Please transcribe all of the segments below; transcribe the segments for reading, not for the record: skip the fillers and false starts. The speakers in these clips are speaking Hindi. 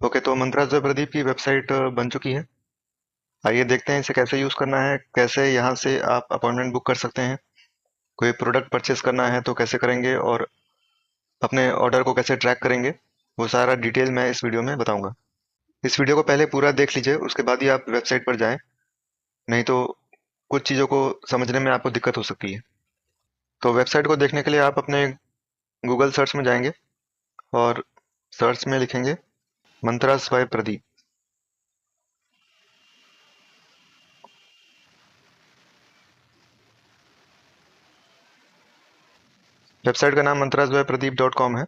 ओके, तो मंत्रालय जय प्रदीप की वेबसाइट बन चुकी है। आइए देखते हैं इसे कैसे यूज़ करना है, कैसे यहाँ से आप अपॉइंटमेंट बुक कर सकते हैं। कोई प्रोडक्ट परचेस करना है तो कैसे करेंगे, और अपने ऑर्डर को कैसे ट्रैक करेंगे, वो सारा डिटेल मैं इस वीडियो में बताऊंगा। इस वीडियो को पहले पूरा देख लीजिए, उसके बाद ही आप वेबसाइट पर जाएं, नहीं तो कुछ चीज़ों को समझने में आपको दिक्कत हो सकती है। तो वेबसाइट को देखने के लिए आप अपने गूगल सर्च में जाएंगे और सर्च में लिखेंगे मंत्रा स्वाय प्रदीप। वेबसाइट का नाम मंत्राजय प्रदीप.com है,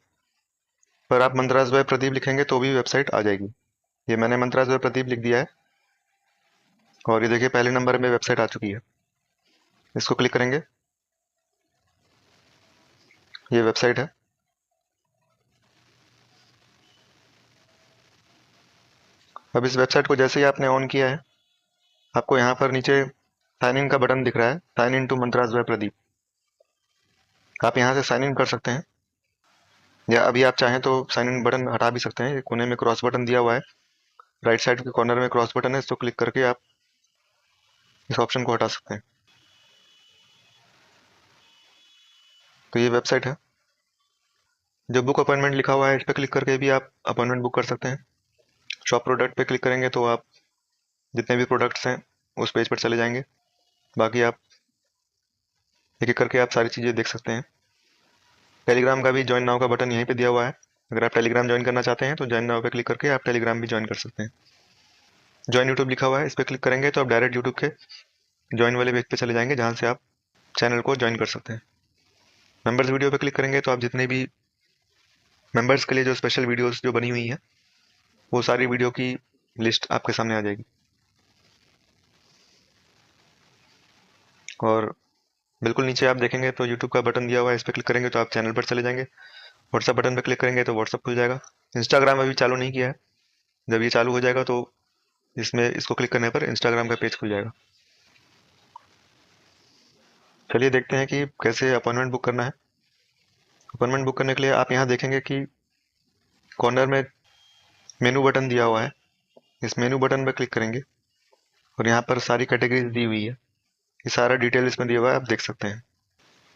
पर आप मंत्राजय प्रदीप लिखेंगे तो भी वेबसाइट आ जाएगी। ये मैंने मंत्राजय प्रदीप लिख दिया है, और ये देखिए पहले नंबर में वेबसाइट आ चुकी है। इसको क्लिक करेंगे, ये वेबसाइट है। अब इस वेबसाइट को जैसे ही आपने ऑन किया है, आपको यहाँ पर नीचे साइन इन का बटन दिख रहा है, साइन इन टू मंत्राजय प्रदीप। आप यहाँ से साइन इन कर सकते हैं, या अभी आप चाहें तो साइन इन बटन हटा भी सकते हैं। कोने में क्रॉस बटन दिया हुआ है, राइट साइड के कॉर्नर में क्रॉस बटन है, इसको क्लिक करके आप इस ऑप्शन को हटा सकते हैं। तो ये वेबसाइट है। जो बुक अपॉइंटमेंट लिखा हुआ है, इस पर क्लिक करके भी आप अपॉइंटमेंट बुक कर सकते हैं। शॉप प्रोडक्ट पे क्लिक करेंगे तो आप जितने भी प्रोडक्ट्स हैं उस पेज पर चले जाएंगे। बाकी आप एक एक करके आप सारी चीज़ें देख सकते हैं। टेलीग्राम का भी ज्वाइन नाउ का बटन यहीं पे दिया हुआ है। अगर आप टेलीग्राम ज्वाइन करना चाहते हैं तो ज्वाइन नाउ पे क्लिक करके आप टेलीग्राम भी ज्वाइन कर सकते हैं। ज्वाइन यूट्यूब लिखा हुआ है, इस पर क्लिक करेंगे तो आप डायरेक्ट यूट्यूब के ज्वाइन वाले पेज पे चले जाएंगे, जहाँ से आप चैनल को ज्वाइन कर सकते हैं। मेंबर्स वीडियो पे क्लिक करेंगे तो आप जितने भी मेंबर्स के लिए जो स्पेशल वीडियोस जो बनी हुई हैं, वो सारी वीडियो की लिस्ट आपके सामने आ जाएगी। और बिल्कुल नीचे आप देखेंगे तो यूट्यूब का बटन दिया हुआ है, इस पर क्लिक करेंगे तो आप चैनल पर चले जाएंगे। व्हाट्सअप बटन पर क्लिक करेंगे तो व्हाट्सअप खुल जाएगा। इंस्टाग्राम अभी चालू नहीं किया है, जब ये चालू हो जाएगा तो इसमें इसको क्लिक करने पर इंस्टाग्राम का पेज खुल जाएगा। चलिए देखते हैं कि कैसे अपॉइंटमेंट बुक करना है। अपॉइंटमेंट बुक करने के लिए आप यहाँ देखेंगे कि कॉर्नर में मेनू बटन दिया हुआ है, इस मेनू बटन पर क्लिक करेंगे और यहाँ पर सारी कैटेगरीज दी हुई है। ये सारा डिटेल इसमें दिया हुआ है, आप देख सकते हैं।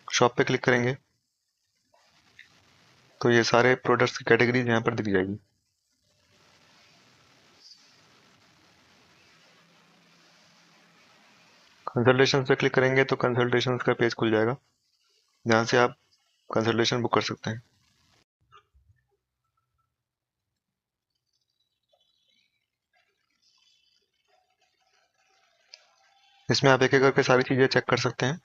शॉप पे क्लिक करेंगे तो ये सारे प्रोडक्ट्स की कैटेगरीज यहाँ पर दिख जाएगी। कंसल्टेशन पे क्लिक करेंगे तो कंसल्टेशन का पेज खुल जाएगा, जहाँ से आप कंसल्टेशन बुक कर सकते हैं। इसमें आप एक एक करके सारी चीज़ें चेक कर सकते हैं।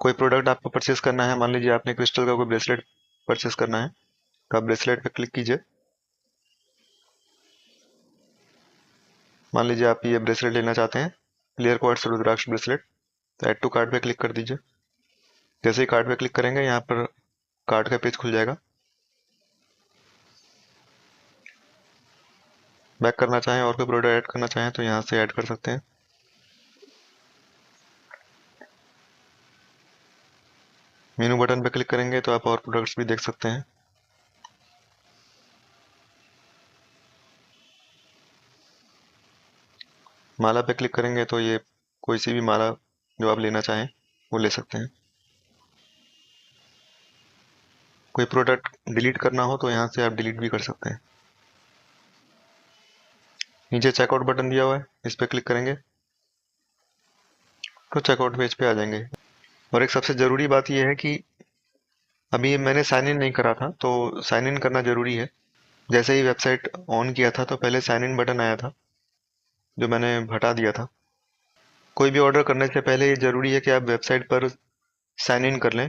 कोई प्रोडक्ट आपको परचेस करना है, मान लीजिए आपने क्रिस्टल का कोई ब्रेसलेट परचेस करना है, तो आप ब्रेसलेट पे क्लिक कीजिए। मान लीजिए आप ये ब्रेसलेट लेना चाहते हैं, क्लियर क्वार्ट्ज रुद्राक्ष ब्रेसलेट, तो ऐड टू कार्ट पे क्लिक कर दीजिए। जैसे ही कार्ट पे क्लिक करेंगे, यहाँ पर कार्ट का पेज खुल जाएगा। बैक करना चाहें और कोई प्रोडक्ट ऐड करना चाहें तो यहाँ से ऐड कर सकते हैं। मेनू बटन पे क्लिक करेंगे तो आप और प्रोडक्ट्स भी देख सकते हैं। माला पे क्लिक करेंगे तो ये कोई सी भी माला जो आप लेना चाहें वो ले सकते हैं। कोई प्रोडक्ट डिलीट करना हो तो यहाँ से आप डिलीट भी कर सकते हैं। नीचे चेकआउट बटन दिया हुआ है, इस पर क्लिक करेंगे तो चेकआउट पेज पे आ जाएंगे। और एक सबसे ज़रूरी बात यह है कि अभी मैंने साइन इन नहीं करा था, तो साइन इन करना ज़रूरी है। जैसे ही वेबसाइट ऑन किया था तो पहले साइन इन बटन आया था, जो मैंने हटा दिया था। कोई भी ऑर्डर करने से पहले ये ज़रूरी है कि आप वेबसाइट पर साइन इन कर लें,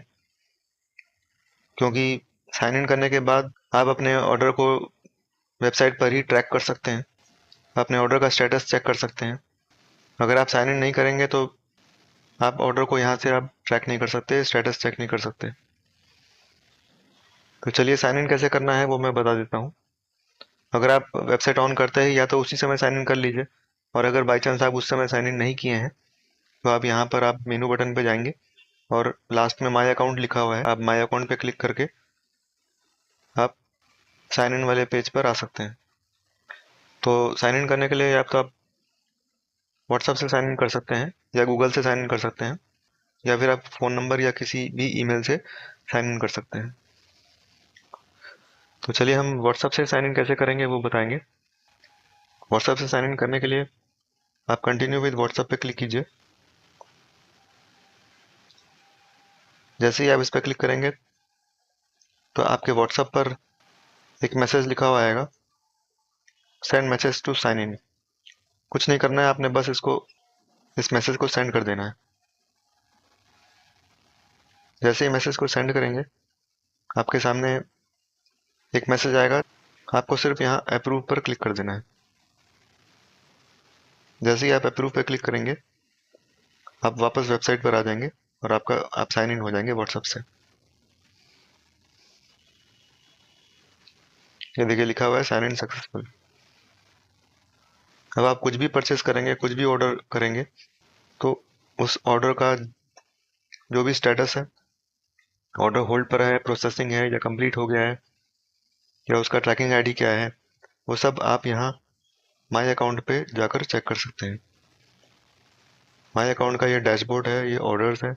क्योंकि साइन इन करने के बाद आप अपने ऑर्डर को वेबसाइट पर ही ट्रैक कर सकते हैं, अपने ऑर्डर का स्टेटस चेक कर सकते हैं। अगर आप साइन इन नहीं करेंगे तो आप ऑर्डर को यहाँ से आप ट्रैक नहीं कर सकते, स्टेटस चेक नहीं कर सकते। तो चलिए साइन इन कैसे करना है वो मैं बता देता हूँ। अगर आप वेबसाइट ऑन करते हैं या तो उसी समय साइन इन कर लीजिए, और अगर बाई चांस आप उस समय साइन इन नहीं किए हैं तो आप यहाँ पर आप मेनू बटन पे जाएंगे और लास्ट में माई अकाउंट लिखा हुआ है, आप माई अकाउंट पे क्लिक करके आप साइन इन वाले पेज पर आ सकते हैं। तो साइन इन करने के लिए या तो आप व्हाट्सएप से साइन इन कर सकते हैं या गूगल से साइन इन कर सकते हैं, या फिर आप फ़ोन नंबर या किसी भी ईमेल से साइन इन कर सकते हैं। तो चलिए हम व्हाट्सएप से साइन इन कैसे करेंगे वो बताएंगे। व्हाट्सएप से साइन इन करने के लिए आप कंटिन्यू विद व्हाट्सएप पे क्लिक कीजिए। जैसे ही आप इस पर क्लिक करेंगे तो आपके व्हाट्सएप पर एक मैसेज लिखा हुआ आएगा, send message to sign in. कुछ नहीं करना है, आपने बस इस मैसेज को सेंड कर देना है। जैसे ही मैसेज को सेंड करेंगे आपके सामने एक मैसेज आएगा, आपको सिर्फ यहाँ अप्रूव पर क्लिक कर देना है। जैसे ही आप अप्रूव पर क्लिक करेंगे आप वापस वेबसाइट पर आ जाएंगे और आप साइन इन हो जाएंगे व्हाट्सएप से। ये देखिए लिखा हुआ है साइन इन सक्सेसफुल। अब आप कुछ भी परचेस करेंगे, कुछ भी ऑर्डर करेंगे, तो उस ऑर्डर का जो भी स्टेटस है, ऑर्डर होल्ड पर है, प्रोसेसिंग है या कंप्लीट हो गया है, या उसका ट्रैकिंग आईडी क्या है, वो सब आप यहाँ माई अकाउंट पे जाकर चेक कर सकते हैं। माई अकाउंट का ये डैशबोर्ड है, ये ऑर्डर्स है।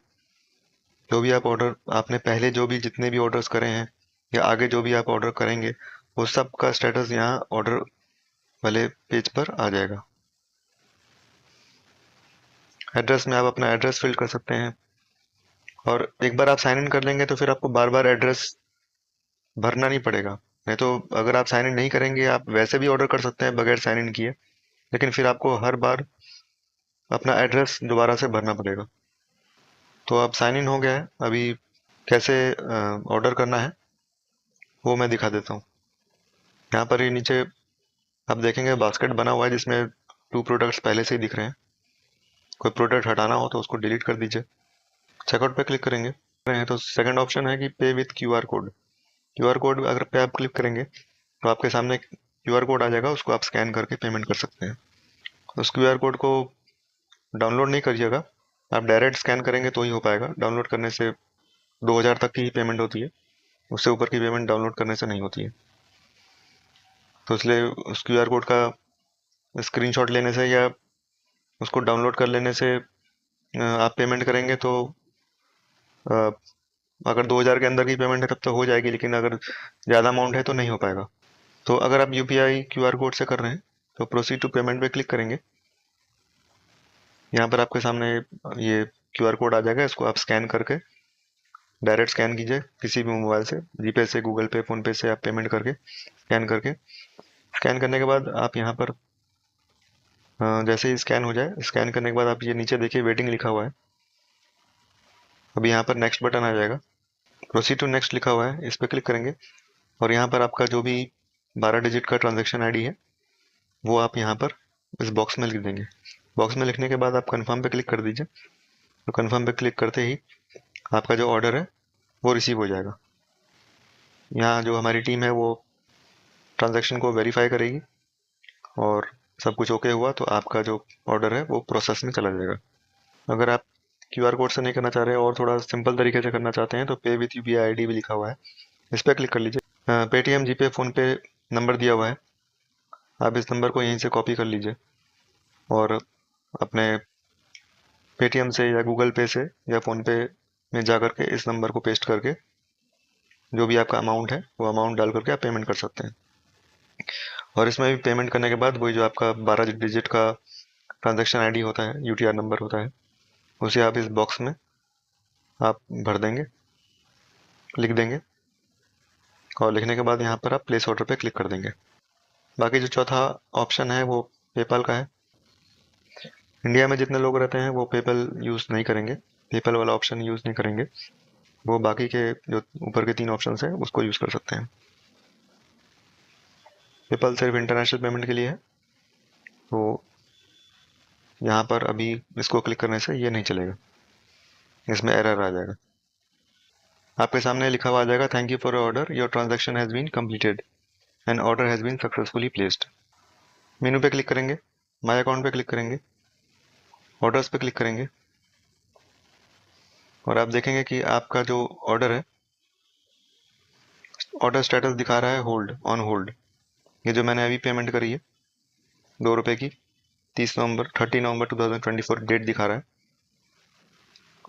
जो भी आप ऑर्डर आपने पहले जो भी जितने भी ऑर्डर्स करे हैं या आगे जो भी आप ऑर्डर करेंगे, वो सब का स्टेटस यहाँ ऑर्डर वाले पेज पर आ जाएगा। एड्रेस में आप अपना एड्रेस फिल कर सकते हैं, और एक बार आप साइन इन कर लेंगे तो फिर आपको बार बार एड्रेस भरना नहीं पड़ेगा। नहीं तो अगर आप साइन इन नहीं करेंगे, आप वैसे भी ऑर्डर कर सकते हैं बगैर साइन इन किए, लेकिन फिर आपको हर बार अपना एड्रेस दोबारा से भरना पड़ेगा। तो अब साइन इन हो गया है, अभी कैसे ऑर्डर करना है वो मैं दिखा देता हूँ। यहाँ पर ही नीचे आप देखेंगे बास्केट बना हुआ है जिसमें 2 प्रोडक्ट्स पहले से ही दिख रहे हैं। कोई प्रोडक्ट हटाना हो तो उसको डिलीट कर दीजिए। चेकआउट पे क्लिक करेंगे तो सेकंड ऑप्शन है कि पे with QR code. QR code अगर पे आप क्लिक करेंगे तो आपके सामने क्यूआर कोड आ जाएगा, उसको आप स्कैन करके पेमेंट कर सकते हैं। उस क्यूआर कोड को डाउनलोड नहीं करिएगा, आप डायरेक्ट स्कैन करेंगे तो ही हो पाएगा। डाउनलोड करने से 2000 तक की ही पेमेंट होती है, उससे ऊपर की पेमेंट डाउनलोड करने से नहीं होती है। तो इसलिए उस क्यूआर कोड का स्क्रीनशॉट लेने से या उसको डाउनलोड कर लेने से आप पेमेंट करेंगे तो अ, अगर 2000 के अंदर की पेमेंट है तब तो हो जाएगी, लेकिन अगर ज़्यादा अमाउंट है तो नहीं हो पाएगा। तो अगर आप यूपीआई क्यूआर कोड से कर रहे हैं तो प्रोसीड टू पेमेंट पे क्लिक करेंगे। यहाँ पर आपके सामने ये क्यूआर कोड आ जाएगा, इसको आप स्कैन करके डायरेक्ट स्कैन कीजिए किसी भी मोबाइल से, जीपे से, गूगल पे, फोन पे से आप पेमेंट करके स्कैन करके। स्कैन करने के बाद आप यहाँ पर जैसे ही स्कैन हो जाए, स्कैन करने के बाद आप ये नीचे देखिए वेटिंग लिखा हुआ है। अभी यहाँ पर नेक्स्ट बटन आ जाएगा, प्रोसीड टू नेक्स्ट लिखा हुआ है, इस पर क्लिक करेंगे और यहाँ पर आपका जो भी 12 डिजिट का ट्रांजेक्शन आईडी है वो आप यहाँ पर इस बॉक्स में लिख देंगे। बॉक्स में लिखने के बाद आप कन्फर्म पे क्लिक कर दीजिए। तो कन्फर्म पे क्लिक करते ही आपका जो ऑर्डर है वो रिसीव हो जाएगा। यहाँ जो हमारी टीम है वो ट्रांजैक्शन को वेरीफाई करेगी और सब कुछ ओके हुआ तो आपका जो ऑर्डर है वो प्रोसेस में चला जाएगा। अगर आप क्यूआर कोड से नहीं करना चाह रहे हैं और थोड़ा सिंपल तरीके से करना चाहते हैं तो पे विथ यूपीआई आईडी भी लिखा हुआ है, इस पर क्लिक कर लीजिए। पेटीएम, जीपे, फोन पे नंबर दिया हुआ है, आप इस नंबर को यहीं से कॉपी कर लीजिए और अपने पेटीएम से या गूगल पे से या फोन पे में जा करके इस नंबर को पेस्ट करके जो भी आपका अमाउंट है वो अमाउंट डाल करके आप पेमेंट कर सकते हैं। और इसमें भी पेमेंट करने के बाद वही जो आपका 12 डिजिट का ट्रांजैक्शन आईडी होता है, यूटीआर नंबर होता है, उसे आप इस बॉक्स में आप भर देंगे, लिख देंगे और लिखने के बाद यहाँ पर आप प्लेस ऑर्डर पे क्लिक कर देंगे। बाकी जो चौथा ऑप्शन है वो पेपाल का है। इंडिया में जितने लोग रहते हैं वो पेपल यूज़ नहीं करेंगे, पेपल वाला ऑप्शन यूज़ नहीं करेंगे। वो बाकी के जो ऊपर के 3 ऑप्शन हैं उसको यूज़ कर सकते हैं। पेपल सिर्फ इंटरनेशनल पेमेंट के लिए है, तो यहाँ पर अभी इसको क्लिक करने से ये नहीं चलेगा, इसमें एरर आ जाएगा। आपके सामने लिखा हुआ आ जाएगा, thank you for order, your transaction has been completed and order has been successfully placed. Menu पे क्लिक करेंगे, माई अकाउंट पे क्लिक करेंगे, ऑर्डर्स पे क्लिक करेंगे और आप देखेंगे कि आपका जो ऑर्डर है, ऑर्डर स्टेटस दिखा रहा है होल्ड, ऑन होल्ड। ये जो मैंने अभी पेमेंट करी है ₹2 की 30 नवंबर 2024 डेट दिखा रहा है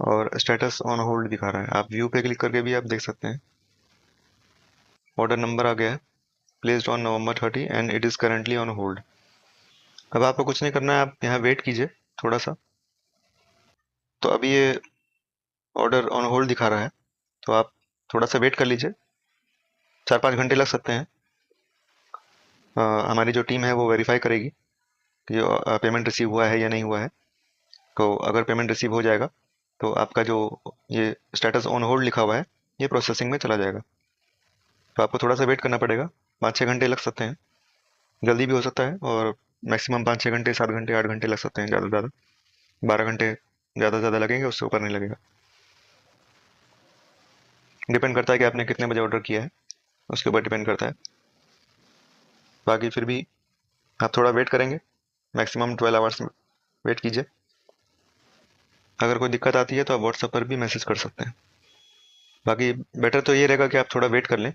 और स्टेटस ऑन होल्ड दिखा रहा है। आप व्यू पे क्लिक करके भी आप देख सकते हैं। ऑर्डर नंबर आ गया है, placed on November 30 and it is currently on hold. अब आपको कुछ नहीं करना है, आप यहाँ वेट कीजिए थोड़ा सा। तो अभी ये ऑर्डर ऑन होल्ड दिखा रहा है, तो आप थोड़ा सा वेट कर लीजिए, 4-5 घंटे लग सकते हैं। हमारी जो टीम है वो वेरीफाई करेगी कि पेमेंट रिसीव हुआ है या नहीं हुआ है। तो अगर पेमेंट रिसीव हो जाएगा तो आपका जो ये स्टेटस ऑन होल्ड लिखा हुआ है ये प्रोसेसिंग में चला जाएगा। तो आपको थोड़ा सा वेट करना पड़ेगा, 5-6 घंटे लग सकते हैं, जल्दी भी हो सकता है और मैक्सिमम 5-6 घंटे, 7 घंटे, 8 घंटे लग सकते हैं, ज़्यादा से ज़्यादा 12 घंटे ज़्यादा से ज़्यादा लगेंगे, उससे ऊपर नहीं लगेगा। डिपेंड करता है कि आपने कितने बजे ऑर्डर किया है, उसके ऊपर डिपेंड करता है। बाकी फिर भी आप थोड़ा वेट करेंगे, मैक्सिमम 12 आवर्स वेट कीजिए। अगर कोई दिक्कत आती है तो आप व्हाट्सएप पर भी मैसेज कर सकते हैं। बाकी बेटर तो ये रहेगा कि आप थोड़ा वेट कर लें।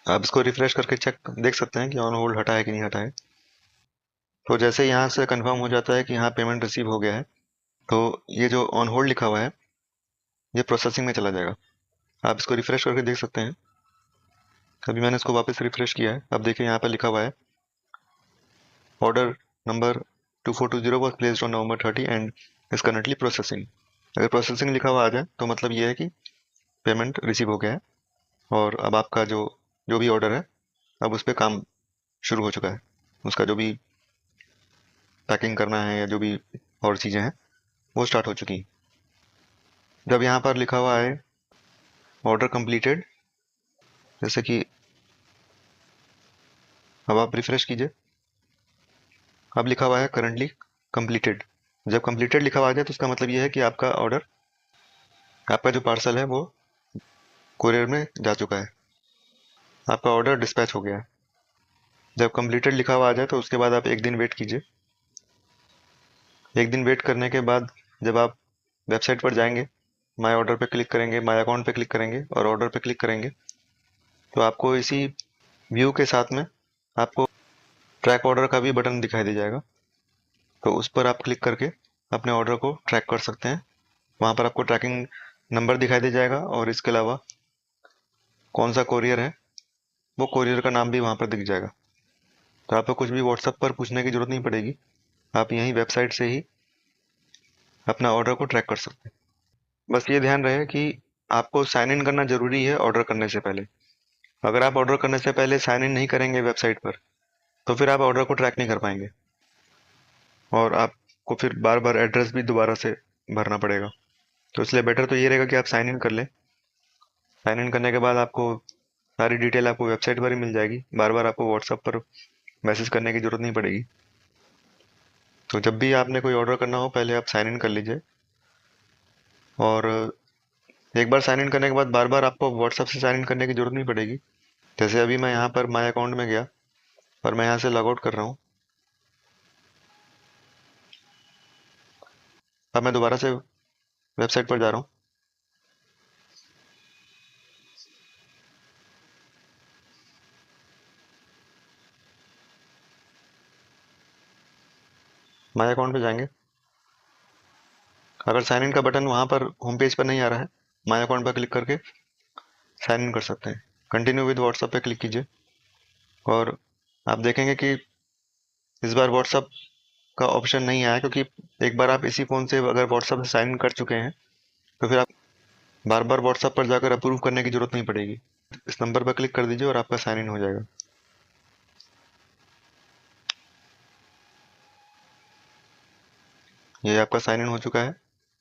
आप इसको रिफ्रेश करके चेक देख सकते हैं कि ऑन होल्ड हटा है कि नहीं हटा है। तो जैसे यहाँ से कंफर्म हो जाता है कि हाँ पेमेंट रिसीव हो गया है, तो ये जो ऑन होल्ड लिखा हुआ है ये प्रोसेसिंग में चला जाएगा। आप इसको रिफ्रेश करके देख सकते हैं। अभी मैंने इसको वापस रिफ्रेश किया है, अब देखिए यहाँ पर लिखा हुआ है order number 2420 was placed on November 30 and is currently processing. अगर प्रोसेसिंग लिखा हुआ आ जाए तो मतलब ये है कि पेमेंट रिसीव हो गया है और अब आपका जो जो भी ऑर्डर है अब उस पर काम शुरू हो चुका है। उसका जो भी पैकिंग करना है या जो भी और चीज़ें हैं वो स्टार्ट हो चुकी हैं। जब यहाँ पर लिखा हुआ है ऑर्डर कंप्लीटेड, जैसे कि अब आप रिफ्रेश कीजिए, अब लिखा हुआ है करंटली कंप्लीटेड। जब कंप्लीटेड लिखा हुआ आ जाए तो उसका मतलब ये है कि आपका ऑर्डर, आपका जो पार्सल है वो कुरियर में जा चुका है, आपका ऑर्डर डिस्पैच हो गया है। जब कंप्लीटेड लिखा हुआ आ जाए तो उसके बाद आप एक दिन वेट कीजिए। एक दिन वेट करने के बाद जब आप वेबसाइट पर जाएंगे, माय ऑर्डर पे क्लिक करेंगे, माय अकाउंट पे क्लिक करेंगे और ऑर्डर पे क्लिक करेंगे, तो आपको इसी व्यू के साथ में आपको ट्रैक ऑर्डर का भी बटन दिखाई दे जाएगा। तो उस पर आप क्लिक करके अपने ऑर्डर को ट्रैक कर सकते हैं। वहाँ पर आपको ट्रैकिंग नंबर दिखाई दे जाएगा और इसके अलावा कौन सा कोरियर है वो कोरियर का नाम भी वहाँ पर दिख जाएगा। तो आपको कुछ भी व्हाट्सएप पर पूछने की जरूरत नहीं पड़ेगी, आप यहीं वेबसाइट से ही अपना ऑर्डर को ट्रैक कर सकते हैं। बस ये ध्यान रहे कि आपको साइन इन करना जरूरी है ऑर्डर करने से पहले। अगर आप ऑर्डर करने से पहले साइन इन नहीं करेंगे वेबसाइट पर तो फिर आप ऑर्डर को ट्रैक नहीं कर पाएंगे और आपको फिर बार बार एड्रेस भी दोबारा से भरना पड़ेगा। तो इसलिए बेटर तो ये रहेगा कि आप साइन इन कर लें। साइन इन करने के बाद आपको सारी डिटेल आपको वेबसाइट पर ही मिल जाएगी, बार बार आपको व्हाट्सएप पर मैसेज करने की जरूरत नहीं पड़ेगी। तो जब भी आपने कोई ऑर्डर करना हो पहले आप साइन इन कर लीजिए और एक बार साइन इन करने के बाद बार बार आपको व्हाट्सएप से साइन इन करने की जरूरत नहीं पड़ेगी। जैसे अभी मैं यहाँ पर माय अकाउंट में गया और मैं यहाँ से लॉग आउट कर रहा हूँ। अब मैं दोबारा से वेबसाइट पर जा रहा हूँ। माय अकाउंट पे जाएंगे, अगर साइन इन का बटन वहाँ पर होम पेज पर नहीं आ रहा है, माय अकाउंट पर क्लिक करके साइन इन कर सकते हैं। कंटिन्यू विद व्हाट्सएप पे क्लिक कीजिए और आप देखेंगे कि इस बार व्हाट्सएप का ऑप्शन नहीं आया, क्योंकि एक बार आप इसी फ़ोन से अगर व्हाट्सएप से साइन इन कर चुके हैं तो फिर आप बार बार व्हाट्सएप पर जाकर अप्रूव करने की जरूरत नहीं पड़ेगी। इस नंबर पर क्लिक कर दीजिए और आपका साइन इन हो जाएगा। ये आपका साइन इन हो चुका है।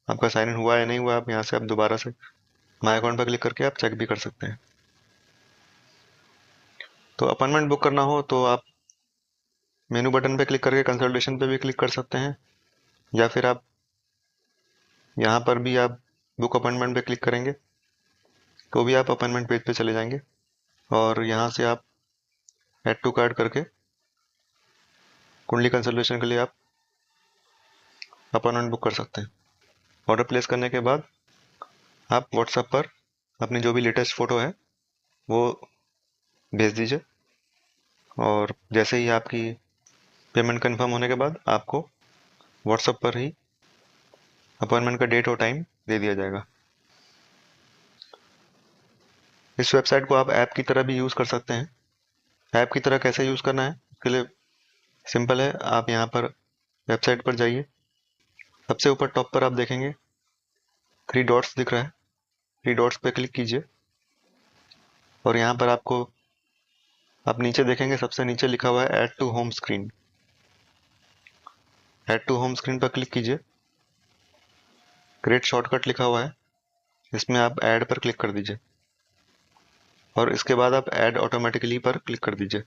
आपका साइन इन हुआ या नहीं हुआ आप यहाँ से आप दोबारा से माय अकाउंट पर क्लिक करके आप चेक भी कर सकते हैं। तो अपॉइंटमेंट बुक करना हो तो आप मेनू बटन पे क्लिक करके कंसल्टेशन पे भी क्लिक कर सकते हैं, या फिर आप यहाँ पर भी आप बुक अपॉइंटमेंट पे क्लिक करेंगे तो भी आप अपॉइंटमेंट पेज पे चले जाएंगे और यहाँ से आप ऐड टू कार्ट करके कुंडली कंसल्टेशन के लिए आप अपॉइंटमेंट बुक कर सकते हैं। ऑर्डर प्लेस करने के बाद आप व्हाट्सएप पर अपनी जो भी लेटेस्ट फ़ोटो है वो भेज दीजिए और जैसे ही आपकी पेमेंट कंफर्म होने के बाद आपको व्हाट्सएप पर ही अपॉइंटमेंट का डेट और टाइम दे दिया जाएगा। इस वेबसाइट को आप ऐप की तरह भी यूज़ कर सकते हैं। ऐप की तरह कैसे यूज़ करना है, इसके लिए सिंपल है। आप यहाँ पर वेबसाइट पर जाइए, सबसे ऊपर टॉप पर आप देखेंगे 3 डॉट्स दिख रहा है, 3 डॉट्स पे क्लिक कीजिए और यहाँ पर आपको आप नीचे देखेंगे सबसे नीचे लिखा हुआ है add to home screen. Add to home screen पर क्लिक कीजिए। क्रिएट शॉर्टकट लिखा हुआ है, इसमें आप ऐड पर क्लिक कर दीजिए और इसके बाद आप ऐड ऑटोमेटिकली पर क्लिक कर दीजिए।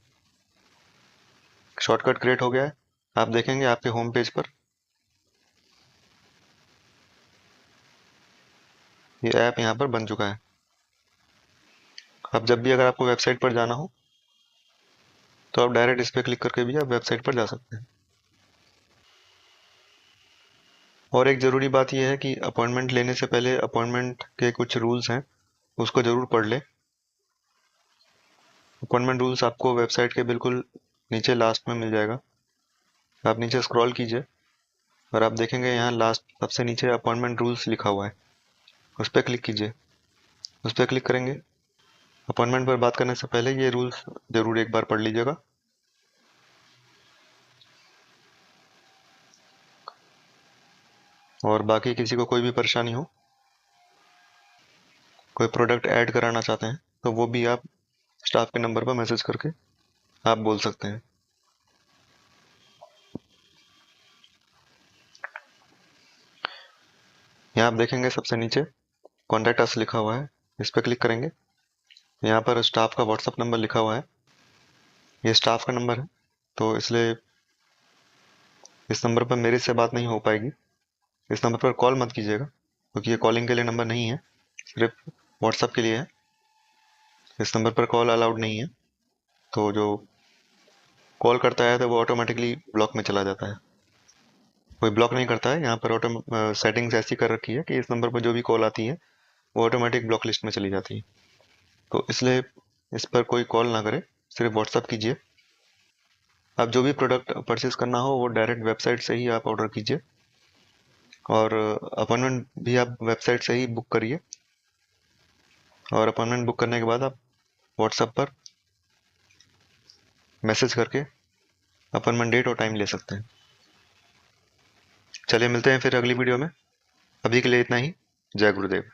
शॉर्टकट क्रिएट हो गया है। आप देखेंगे आपके होम पेज पर ये ऐप यहाँ पर बन चुका है। अब जब भी अगर आपको वेबसाइट पर जाना हो तो आप डायरेक्ट इस पर क्लिक करके भी आप वेबसाइट पर जा सकते हैं। और एक ज़रूरी बात यह है कि अपॉइंटमेंट लेने से पहले अपॉइंटमेंट के कुछ रूल्स हैं, उसको ज़रूर पढ़ लें। अपॉइंटमेंट रूल्स आपको वेबसाइट के बिल्कुल नीचे लास्ट में मिल जाएगा। आप नीचे स्क्रॉल कीजिए और आप देखेंगे यहाँ लास्ट सबसे नीचे अपॉइंटमेंट रूल्स लिखा हुआ है, उस पर क्लिक कीजिए। उस पर क्लिक करेंगे, अपॉइंटमेंट पर बात करने से पहले ये रूल्स ज़रूर एक बार पढ़ लीजिएगा। और बाकी किसी को कोई भी परेशानी हो, कोई प्रोडक्ट ऐड कराना चाहते हैं तो वो भी आप स्टाफ के नंबर पर मैसेज करके आप बोल सकते हैं। यहाँ आप देखेंगे सबसे नीचे कॉन्टैक्ट अस लिखा हुआ है, इस पर क्लिक करेंगे। यहाँ पर स्टाफ का व्हाट्सअप नंबर लिखा हुआ है, ये स्टाफ का नंबर है तो इसलिए इस नंबर पर मेरे से बात नहीं हो पाएगी। इस नंबर पर कॉल मत कीजिएगा क्योंकि ये कॉलिंग के लिए नंबर नहीं है, सिर्फ व्हाट्सअप के लिए है। इस नंबर पर कॉल अलाउड नहीं है, तो जो कॉल करता है तो वो ऑटोमेटिकली ब्लॉक में चला जाता है। कोई ब्लॉक नहीं करता है, यहाँ पर ऑटो सेटिंग्स ऐसी कर रखी है कि इस नंबर पर जो भी कॉल आती है वो ऑटोमेटिक ब्लॉक लिस्ट में चली जाती है। तो इसलिए इस पर कोई कॉल ना करे, सिर्फ व्हाट्सअप कीजिए। आप जो भी प्रोडक्ट परचेज करना हो वो डायरेक्ट वेबसाइट से ही आप ऑर्डर कीजिए और अपॉइंटमेंट भी आप वेबसाइट से ही बुक करिए। और अपॉइंटमेंट बुक करने के बाद आप व्हाट्सएप पर मैसेज करके अपॉइंटमेंट डेट और टाइम ले सकते हैं। चलिए मिलते हैं फिर अगली वीडियो में, अभी के लिए इतना ही। जय गुरुदेव।